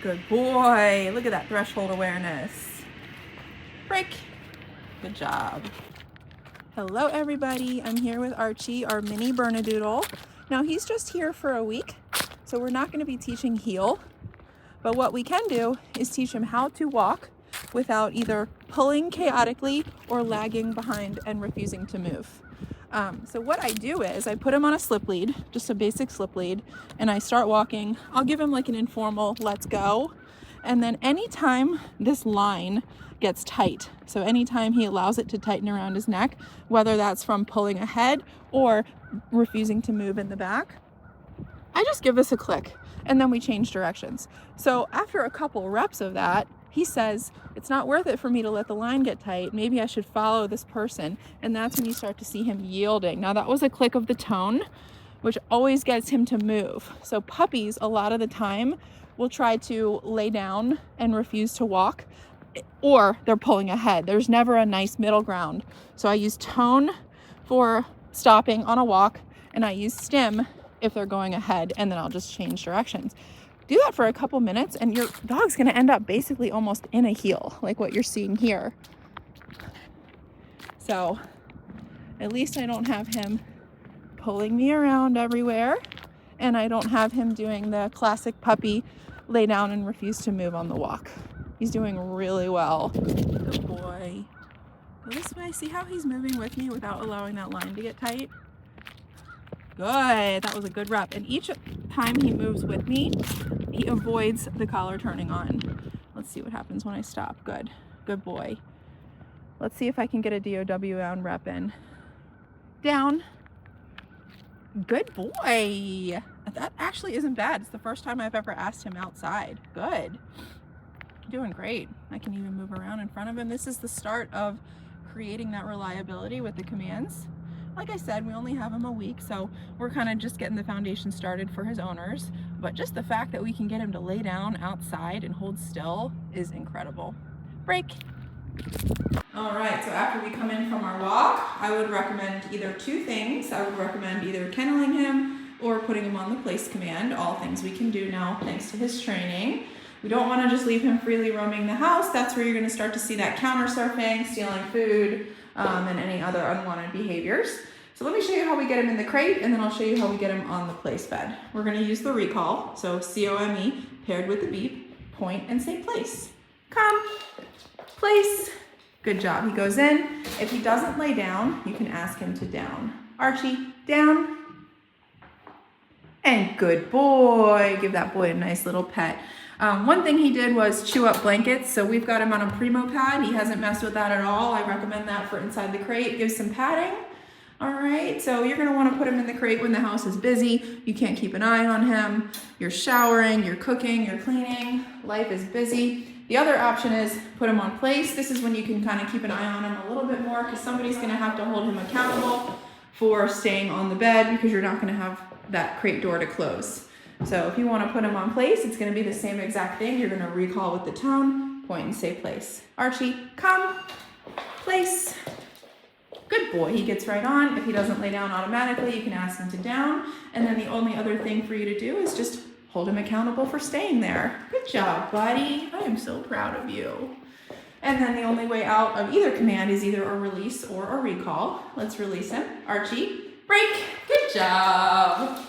Good boy. Look at that threshold awareness. Break. Good job. Hello everybody, I'm here with Archie, our mini Bernedoodle. Now he's just here for a week, so we're not going to be teaching heel, but what we can do is teach him how to walk without either pulling chaotically or lagging behind and refusing to move. So what I do is I put him on a slip lead, just a basic slip lead, and I start walking. I'll give him like an informal let's go, and then anytime this line gets tight, so anytime he allows it to tighten around his neck, whether that's from pulling ahead or refusing to move in the back, I just give this a click and then we change directions. So after a couple reps of that, he says, it's not worth it for me to let the line get tight. Maybe I should follow this person. And that's when you start to see him yielding. Now that was a click of the tone, which always gets him to move. So puppies, a lot of the time, will try to lay down and refuse to walk, or they're pulling ahead. There's never a nice middle ground. So I use tone for stopping on a walk, and I use stim if they're going ahead, and then I'll just change directions. Do that for a couple minutes and your dog's gonna end up basically almost in a heel, like what you're seeing here. So at least I don't have him pulling me around everywhere, and I don't have him doing the classic puppy lay down and refuse to move on the walk. He's doing really well. Good boy. Go this way. See how he's moving with me without allowing that line to get tight? Good. That was a good rep. And each time he moves with me, he avoids the collar turning on. Let's see what happens when I stop. Good. Good boy. Let's see if I can get a DOW down rep in. Down. Good boy. That actually isn't bad. It's the first time I've ever asked him outside. Good. Doing great. I can even move around in front of him. This is the start of creating that reliability with the commands. Like I said, we only have him a week, so we're kind of just getting the foundation started for his owners. But just the fact that we can get him to lay down outside and hold still is incredible. Break. All right, so after we come in from our walk, I would recommend either two things. I would recommend either kenneling him or putting him on the place command, all things we can do now thanks to his training. We don't want to just leave him freely roaming the house. That's where you're going to start to see that counter surfing, stealing food, and any other unwanted behaviors. So let me show you how we get him in the crate, and then I'll show you how we get him on the place bed. We're going to use the recall, so COME paired with the beep, point and say place. Come, place. Good job. He goes in. If he doesn't lay down, you can ask him to down. Archie, down. And good boy. Give that boy a nice little pet. One thing he did was chew up blankets, so we've got him on a Primo pad. He hasn't messed with that at all. I recommend that for inside the crate. Give some padding. All right, so you're gonna wanna put him in the crate when the house is busy. You can't keep an eye on him. You're showering, you're cooking, you're cleaning. Life is busy. The other option is put him on place. This is when you can kind of keep an eye on him a little bit more, because somebody's gonna have to hold him accountable for staying on the bed, because you're not gonna have that crate door to close. So if you want to put him on place, it's going to be the same exact thing. You're going to recall with the tone, point and say place. Archie, come, place. Good boy. He gets right on. If he doesn't lay down automatically, you can ask him to down. And then the only other thing for you to do is just hold him accountable for staying there. Good job, buddy. I am so proud of you. And then the only way out of either command is either a release or a recall. Let's release him. Archie, break. Good job.